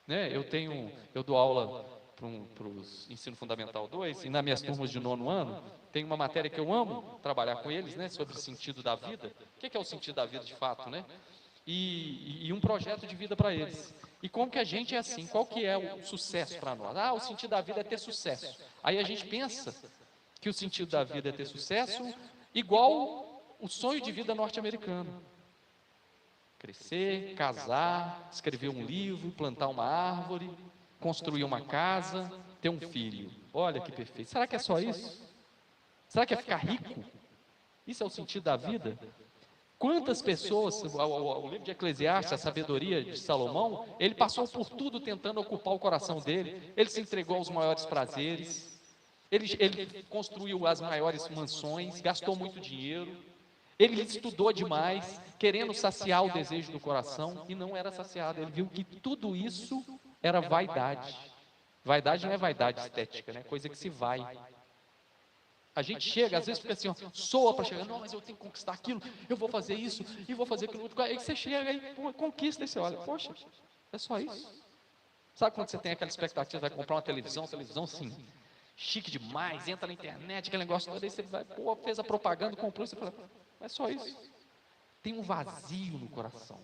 Né? Eu dou aula para o Ensino Fundamental 2, e nas minhas turmas de 9º ano, tem uma matéria que eu amo trabalhar com eles, né, sobre o sentido da vida. O que é o sentido da vida de fato, né? E um projeto de vida para eles. E como que a gente é assim? Qual que é o sucesso para nós? Ah, o sentido da vida é ter sucesso. Aí a gente pensa que o sentido da vida é ter sucesso igual o sonho de vida norte-americano. Crescer, casar, escrever um livro, plantar uma árvore, construir uma casa, ter um filho. Olha que perfeito. Será que é só isso? Será que é ficar rico? Isso é o sentido da vida? Quantas pessoas, o livro de Eclesiastes, a sabedoria de Salomão, ele passou por tudo tentando ocupar o coração dele, ele se entregou aos maiores prazeres, ele construiu as maiores mansões, gastou muito dinheiro, ele estudou demais, querendo saciar o desejo do coração, e não era saciado. Ele viu que tudo isso era vaidade. Vaidade não é vaidade estética, né? Coisa que se vai. A gente chega, às vezes fica assim, ó, soa para chegar, não, mas eu tenho que conquistar aquilo, eu vou fazer isso, e vou fazer aquilo outro. Aí você chega e conquista, e você olha, poxa, é só isso. Sabe quando você tem aquela expectativa, vai comprar uma televisão sim, chique demais, entra na internet, aquele negócio todo, aí você vai, pô, fez a propaganda, comprou, você fala, é só isso. Tem um vazio no coração.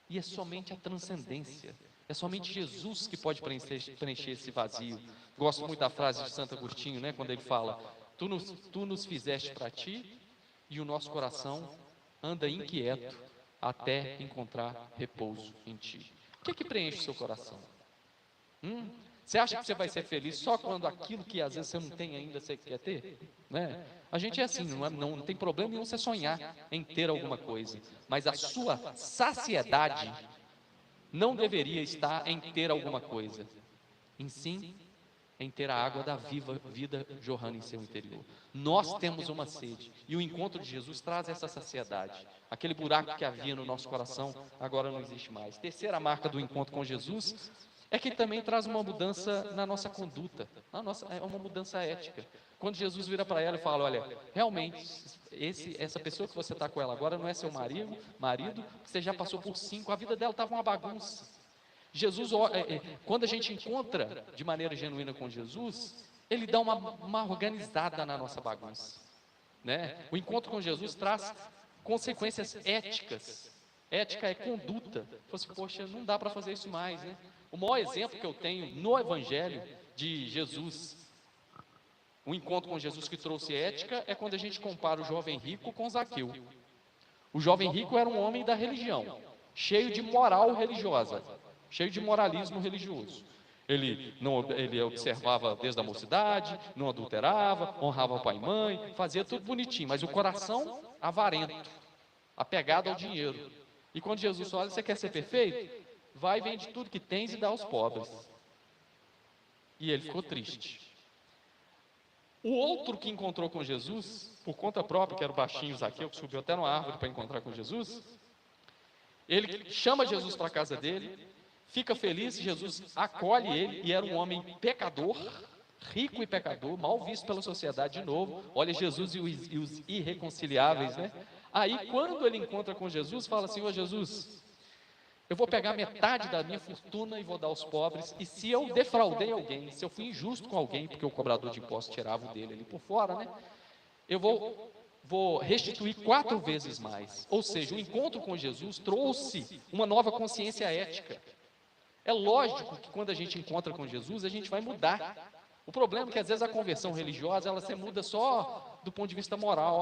E é somente a transcendência. É somente Jesus que pode preencher esse vazio. Gosto muito da frase de Santo Agostinho, né, quando ele fala: tu nos fizeste para ti, e o nosso coração anda inquieto até encontrar repouso em ti. O que é que preenche o seu coração? Você acha que você vai ser feliz só quando aquilo que às vezes você não tem ainda você quer ter? Né? A gente é assim, não tem problema nenhum você sonhar em ter alguma coisa, mas a sua saciedade não deveria estar em ter alguma coisa, em sim em ter a água da viva vida jorrando em seu interior. Nós temos uma sede, e o encontro de Jesus traz essa saciedade. Aquele buraco que havia no nosso coração agora não existe mais. Terceira marca do encontro com Jesus é que ele também traz uma mudança na nossa conduta, é uma mudança ética. Quando Jesus vira para ela e fala: olha, realmente, essa pessoa que você está com ela agora não é seu marido, você já passou por 5, a vida dela estava uma bagunça. Jesus, quando a gente encontra de maneira genuína com Jesus, ele dá uma organizada na nossa bagunça, né? O encontro com Jesus traz consequências éticas. Ética é conduta. Assim, poxa, não dá para fazer isso mais, né? O maior exemplo que eu tenho no Evangelho de Jesus, o encontro com Jesus que trouxe ética, é quando a gente compara o jovem rico com Zaqueu. O jovem rico era um homem da religião, cheio de moral religiosa, cheio de moralismo religioso. Ele observava desde a mocidade, não adulterava, honrava o pai e mãe, fazia tudo bonitinho, mas o coração avarento, apegado ao dinheiro. E quando Jesus fala: você quer ser perfeito? Vai, vende tudo que tens e dá aos pobres. E ele ficou triste. O outro que encontrou com Jesus, por conta própria, que era o baixinho Zaqueu, que subiu até numa árvore para encontrar com Jesus, ele chama Jesus para a casa dele, fica feliz, Jesus acolhe ele, e era um homem pecador, rico e pecador, mal visto pela sociedade de novo. Olha Jesus e os irreconciliáveis, né? Aí quando ele encontra com Jesus, fala assim: ô Jesus, eu vou pegar metade da minha fortuna e vou dar aos pobres, e se eu defraudei alguém, se eu fui injusto com alguém, porque o cobrador de impostos tirava o dele ali por fora, né? Eu vou restituir 4 vezes mais. Ou seja, o encontro com Jesus trouxe uma nova consciência ética. É lógico que quando a gente encontra com Jesus, a gente vai mudar. O problema é que às vezes a conversão religiosa, ela se muda só do ponto de vista moral.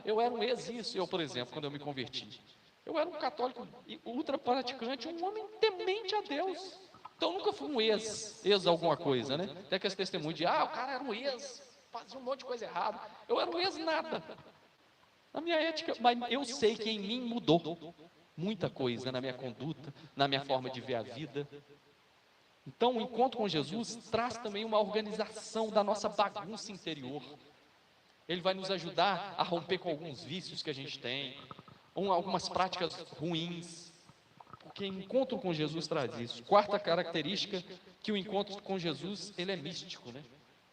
Eu era um ex-isso. Eu, por exemplo, quando eu me converti, eu era um católico ultra praticante, um homem temente a Deus. Então eu nunca fui um ex alguma coisa, né? Tem aqueles testemunhos de: o cara era um ex, fazia um monte de coisa errada. Eu era um ex nada. A minha ética, mas eu sei que em mim mudou muita coisa na minha conduta, na minha forma de ver a vida. Então o encontro com Jesus traz também uma organização da nossa bagunça interior. Ele vai nos ajudar a romper com alguns vícios que a gente tem, algumas práticas ruins, porque o encontro com Jesus traz isso. Quarta característica, que o encontro com Jesus, ele é místico, né?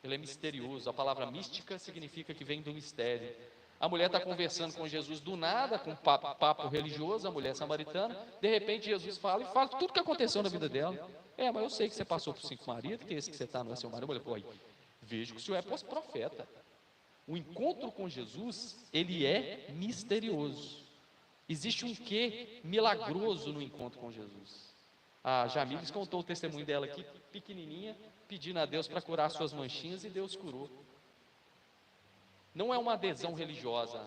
Ele é misterioso. A palavra mística significa que vem do mistério. A mulher está conversando com Jesus do nada, com papo religioso, a mulher samaritana, de repente Jesus fala tudo o que aconteceu na vida dela. Mas eu sei que você passou por 5 maridos, que esse que você está não é seu marido. Eu falei, pô, aí, vejo que o senhor é profeta. O encontro com Jesus, ele é misterioso. Existe um quê milagroso no encontro com Jesus. A Jamílis contou o testemunho dela aqui, pequenininha, pedindo a Deus para curar suas manchinhas, e Deus curou. Não é uma adesão religiosa.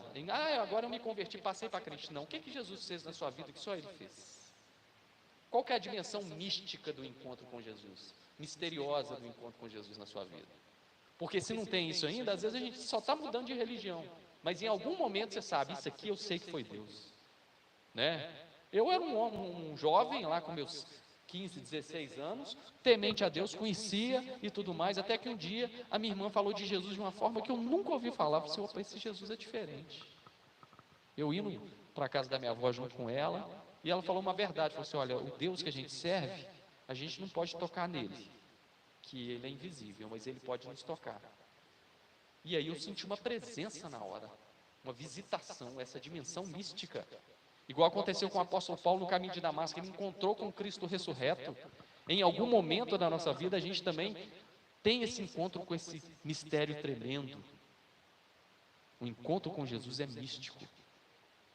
Agora eu me converti, passei para crente. Não. O que Jesus fez na sua vida que só Ele fez? Qual que é a dimensão mística do encontro com Jesus? Misteriosa do encontro com Jesus na sua vida? Porque se não tem isso ainda, às vezes a gente só está mudando de religião. Mas em algum momento você sabe, isso aqui eu sei que foi Deus. Né? Eu era um jovem lá com meus 15, 16 anos, temente a Deus, conhecia e tudo mais, até que um dia a minha irmã falou de Jesus de uma forma que eu nunca ouvi falar. Eu falei, opa, esse Jesus é diferente. Eu indo para a casa da minha avó junto com ela, e ela falou uma verdade, falou assim, olha, o Deus que a gente serve, a gente não pode tocar nele, que ele é invisível, mas ele pode nos tocar. E aí eu senti uma presença na hora, uma visitação, essa dimensão mística. Igual aconteceu com o apóstolo Paulo no caminho de Damasco, ele encontrou com Cristo ressurreto. Em algum momento da nossa vida, a gente também tem esse encontro com esse mistério tremendo. O encontro com Jesus é místico.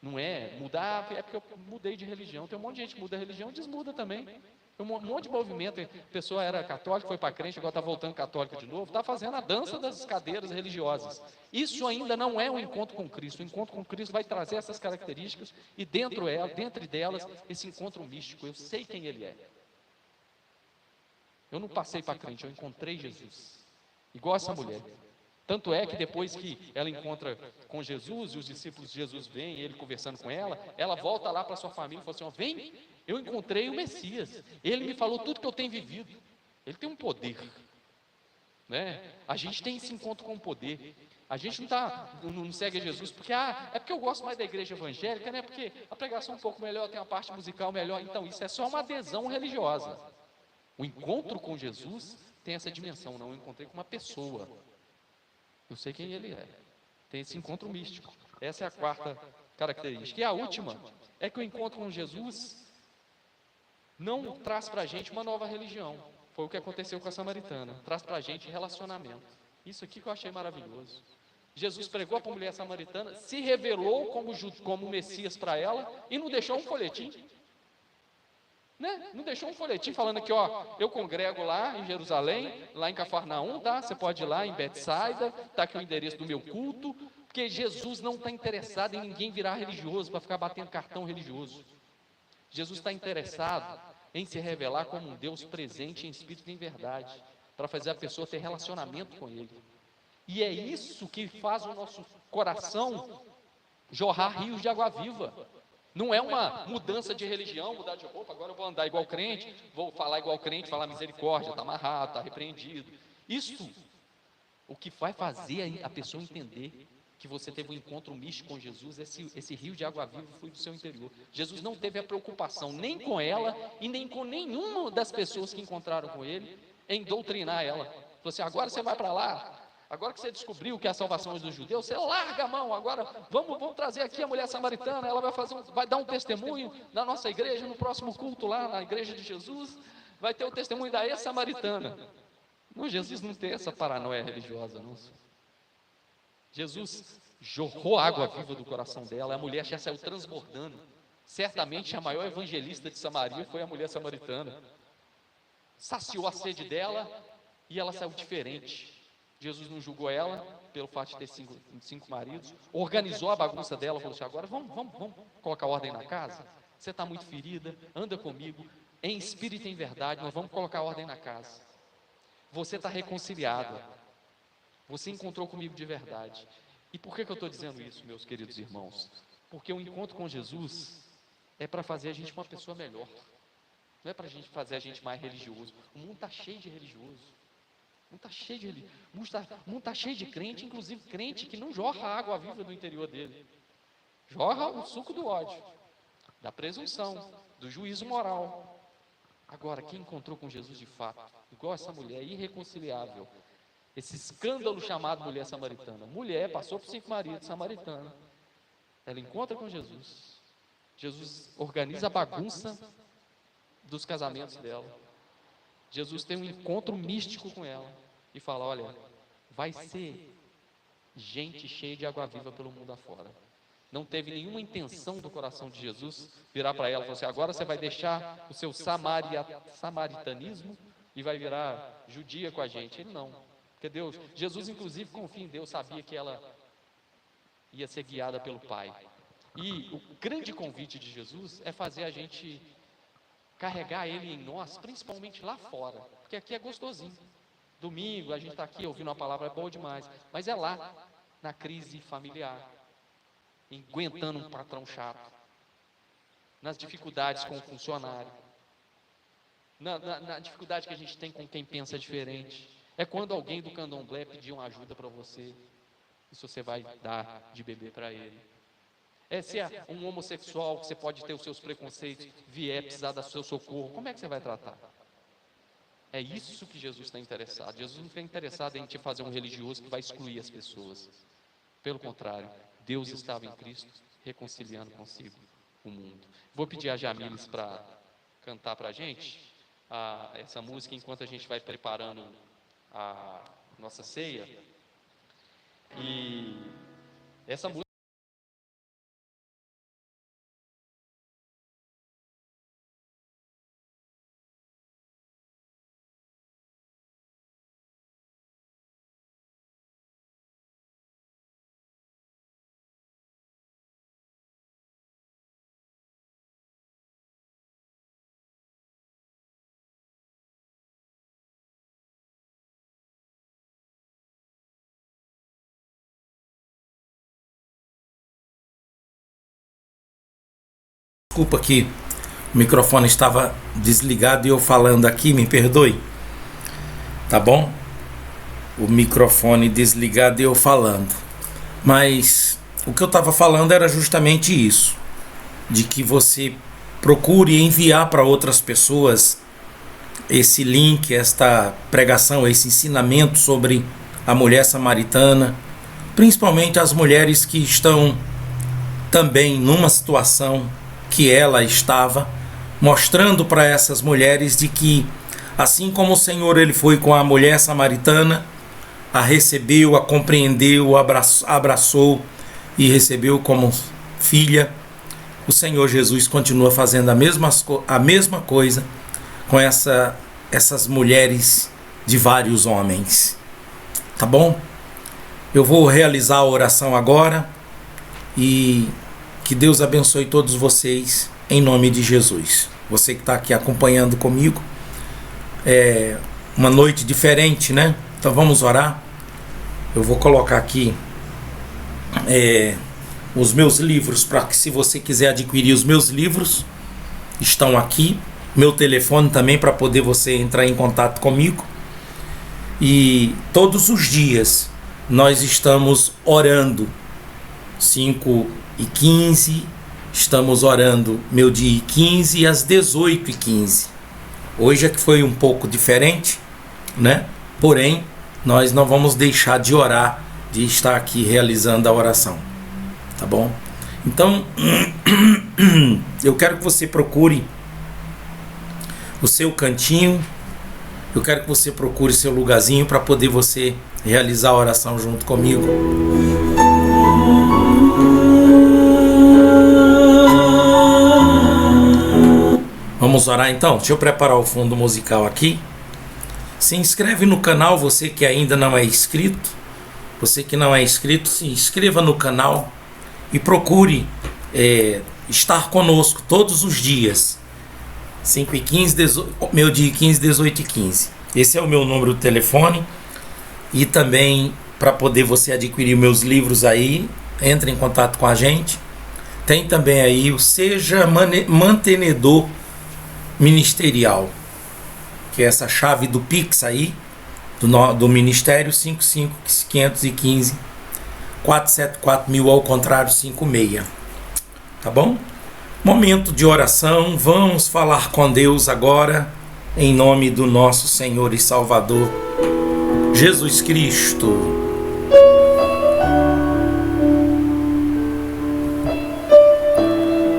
Não é mudar, é porque eu mudei de religião. Tem um monte de gente que muda a religião e desmuda também. Um monte de movimento, a pessoa era católica, foi para crente, agora está voltando católica de novo, está fazendo a dança das cadeiras religiosas. Isso ainda não é um encontro com Cristo. O encontro com Cristo vai trazer essas características e dentro delas, esse encontro místico. Eu sei quem Ele é. Eu não passei para crente, eu encontrei Jesus. Igual essa mulher. Tanto é que depois que ela encontra com Jesus, e os discípulos de Jesus vêm, ele conversando com ela volta lá para sua família e fala assim, vem, eu encontrei o Messias, ele me falou tudo que eu tenho vivido, ele tem um poder, né? A gente tem esse encontro com o poder, a gente não segue Jesus porque, é porque eu gosto mais da igreja evangélica, né? Porque a pregação é um pouco melhor, tem uma parte musical melhor, então isso é só uma adesão religiosa. O encontro com Jesus tem essa dimensão, não, eu encontrei com uma pessoa. Eu sei quem Ele é. Tem esse encontro místico. Essa é a quarta característica. E a última é que o encontro com Jesus não traz para a gente uma nova religião. Foi o que aconteceu com a samaritana. Traz para a gente relacionamento. Isso aqui que eu achei maravilhoso. Jesus pregou para a mulher samaritana, se revelou como Messias para ela e não deixou um folhetim. Né? Não deixou um folhetim falando aqui, eu congrego lá em Jerusalém, lá em Cafarnaum, tá? Você pode ir lá em Betsaida, está aqui o endereço do meu culto, porque Jesus não está interessado em ninguém virar religioso, para ficar batendo cartão religioso. Jesus está interessado em se revelar como um Deus presente em espírito e em verdade, para fazer a pessoa ter relacionamento com Ele. E é isso que faz o nosso coração jorrar rios de água viva. Não é uma mudança de religião, mudar de roupa, agora eu vou andar igual crente, vou falar igual crente, falar misericórdia, está amarrado, está repreendido. Isso, o que vai fazer a pessoa entender que você teve um encontro místico com Jesus, esse rio de água viva foi do seu interior. Jesus não teve a preocupação nem com ela e nem com nenhuma das pessoas que encontraram com ele em doutrinar ela. Falou assim, agora você vai para lá. Agora que você descobriu que a salvação é dos judeus, você larga a mão, agora vamos trazer aqui a mulher samaritana, ela vai dar um testemunho na nossa igreja, no próximo culto lá, na igreja de Jesus, vai ter o testemunho da ex-samaritana. Não, Jesus não tem essa paranoia religiosa, não. Jesus jorrou água viva do coração dela, a mulher já saiu transbordando. Certamente a maior evangelista de Samaria foi a mulher samaritana. Saciou a sede dela e ela saiu diferente. Jesus não julgou ela pelo fato de ter cinco maridos, organizou a bagunça dela, falou assim, agora vamos colocar ordem na casa? Você está muito ferida, anda comigo, em espírito e em verdade, nós vamos colocar ordem na casa. Você está reconciliado, você encontrou comigo de verdade. E por que eu estou dizendo isso, meus queridos irmãos? Porque o encontro com Jesus é para fazer a gente uma pessoa melhor, não é para fazer a gente mais religioso. O mundo está cheio de religioso. O mundo está cheio de crente, inclusive crente que não jorra a água viva do interior dele. Jorra o suco do ódio, da presunção, do juízo moral. Agora, quem encontrou com Jesus de fato, igual essa mulher, irreconciliável, esse escândalo chamado mulher samaritana. Mulher, passou por 5 maridos, samaritana. Ela encontra com Jesus. Jesus organiza a bagunça dos casamentos dela. Jesus tem um encontro místico com ela e fala: olha, vai ser gente cheia de água viva pelo mundo afora. Não teve nenhuma intenção do coração de Jesus virar para ela e falar assim: agora você vai deixar o seu samaritanismo e vai virar judia com a gente. Ele não, porque Jesus inclusive confia em Deus, sabia que ela ia ser guiada pelo Pai. E o grande convite de Jesus é fazer a gente carregar Ele em nós, principalmente lá fora, porque aqui é gostosinho. Domingo a gente está aqui ouvindo uma palavra, é boa demais, mas é lá, na crise familiar, aguentando um patrão chato, nas dificuldades com o funcionário, na dificuldade que a gente tem com quem pensa diferente. É quando alguém do candomblé pedir uma ajuda para você, e se você vai dar de beber para ele. Se é um homossexual que você pode ter os seus preconceitos, vier precisar do seu socorro, como é que você vai tratar? É isso que Jesus está interessado. Jesus não está interessado em te fazer um religioso que vai excluir as pessoas. Pelo contrário, Deus estava em Cristo reconciliando consigo o mundo. Vou pedir a Jamiles para cantar para a gente essa música enquanto a gente vai preparando a nossa ceia. E essa música Desculpa que o microfone estava desligado e eu falando aqui, me perdoe. Tá bom? O microfone desligado e eu falando. Mas o que eu estava falando era justamente isso. De que você procure enviar para outras pessoas esse link, esta pregação, esse ensinamento sobre a mulher samaritana. Principalmente as mulheres que estão também numa situação que ela estava, mostrando para essas mulheres de que, assim como o Senhor ele foi com a mulher samaritana, a recebeu, a compreendeu, abraçou e recebeu como filha, o Senhor Jesus continua fazendo a mesma coisa com essas mulheres de vários homens. Tá bom? Eu vou realizar a oração agora e que Deus abençoe todos vocês, em nome de Jesus. Você que está aqui acompanhando comigo, é uma noite diferente, né? Então vamos orar. Eu vou colocar aqui os meus livros, para que se você quiser adquirir os meus livros, estão aqui. Meu telefone também, para poder você entrar em contato comigo. E todos os dias nós estamos orando, 5h15, estamos orando meio-dia e 15 e às 18h15. Hoje é que foi um pouco diferente, né? Porém, nós não vamos deixar de orar, de estar aqui realizando a oração, tá bom? Então, eu quero que você procure o seu cantinho, eu quero que você procure seu lugarzinho para poder você realizar a oração junto comigo. Vamos orar então? Deixa eu preparar o fundo musical aqui. Se inscreve no canal, você que ainda não é inscrito. Você que não é inscrito, se inscreva no canal e procure estar conosco todos os dias. 5h15, meio-dia e 15, 18h15. Esse é o meu número de telefone. E também, para poder você adquirir meus livros aí, entre em contato com a gente. Tem também aí o Seja Mantenedor Ministerial, que é essa chave do Pix aí, do Ministério, 55 515 474 1000, ao contrário, 56. Tá bom? Momento de oração, vamos falar com Deus agora, em nome do nosso Senhor e Salvador, Jesus Cristo.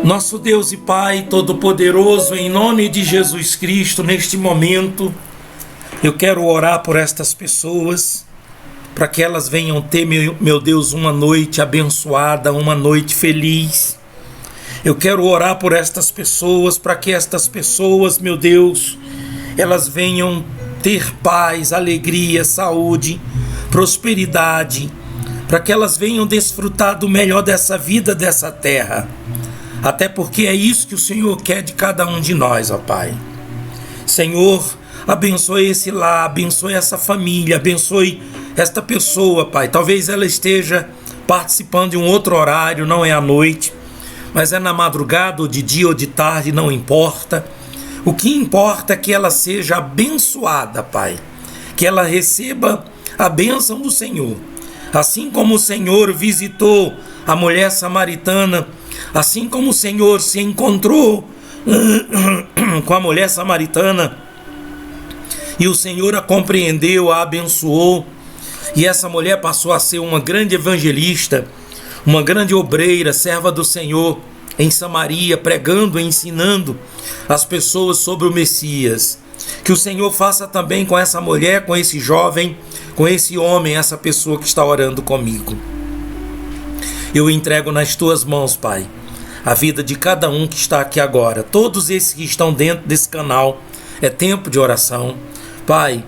Nosso Deus e Pai Todo-Poderoso, em nome de Jesus Cristo, neste momento, Eu quero orar por estas pessoas, para que elas venham ter, meu Deus, uma noite abençoada, uma noite feliz. Eu quero orar por estas pessoas, para que estas pessoas, meu Deus, elas venham ter paz, alegria, saúde, prosperidade, para que elas venham desfrutar do melhor dessa vida, dessa terra. Até porque é isso que o Senhor quer de cada um de nós, ó Pai. Senhor, abençoe esse lar, abençoe essa família, abençoe esta pessoa, Pai. Talvez ela esteja participando de um outro horário, não é à noite, mas é na madrugada, ou de dia ou de tarde, não importa. O que importa é que ela seja abençoada, Pai. Que ela receba a bênção do Senhor. Assim como o Senhor visitou a mulher samaritana, assim como o Senhor se encontrou com a mulher samaritana, e o Senhor a compreendeu, a abençoou, e essa mulher passou a ser uma grande evangelista, uma grande obreira, serva do Senhor em Samaria, pregando e ensinando as pessoas sobre o Messias. Que o Senhor faça também com essa mulher, com esse jovem, com esse homem, essa pessoa que está orando comigo. Eu entrego nas tuas mãos, Pai, a vida de cada um que está aqui agora. Todos esses que estão dentro desse canal, é tempo de oração. Pai,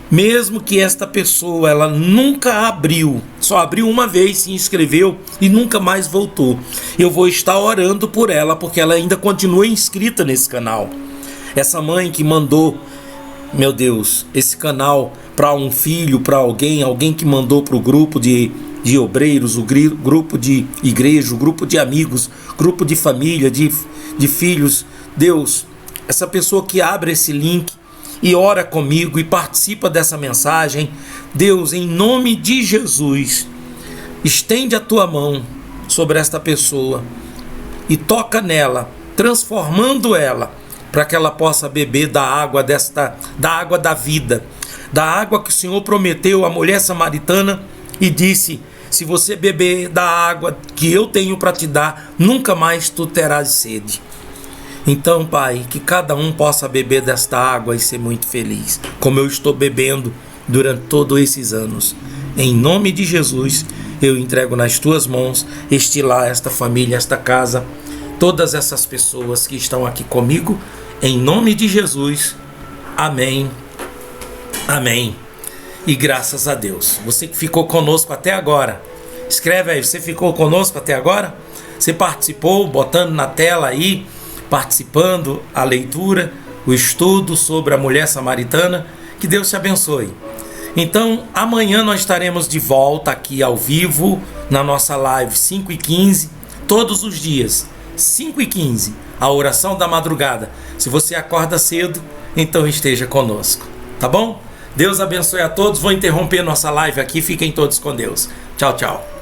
mesmo que esta pessoa ela nunca abriu, só abriu uma vez, se inscreveu e nunca mais voltou, eu vou estar orando por ela, porque ela ainda continua inscrita nesse canal. Essa mãe que mandou, meu Deus, esse canal para um filho, para alguém que mandou para o grupo de obreiros, o grupo de igreja, o grupo de amigos, grupo de família, de filhos. Deus, essa pessoa que abre esse link e ora comigo e participa dessa mensagem, Deus, em nome de Jesus, estende a tua mão sobre esta pessoa e toca nela, transformando ela, para que ela possa beber da água da água da vida, da água que o Senhor prometeu à mulher samaritana e disse: se você beber da água que eu tenho para te dar, nunca mais tu terás sede. Então, Pai, que cada um possa beber desta água e ser muito feliz, como eu estou bebendo durante todos esses anos. Em nome de Jesus, eu entrego nas tuas mãos este lar, esta família, esta casa, todas essas pessoas que estão aqui comigo, em nome de Jesus. Amém. Amém. E graças a Deus. Você que ficou conosco até agora, escreve aí, você ficou conosco até agora? Você participou, botando na tela aí, participando a leitura, o estudo sobre a mulher samaritana? Que Deus te abençoe. Então, amanhã nós estaremos de volta aqui ao vivo, na nossa live 5h15, todos os dias, 5h15, a oração da madrugada. Se você acorda cedo, então esteja conosco, tá bom? Deus abençoe a todos. Vou interromper nossa live aqui, fiquem todos com Deus. Tchau, tchau.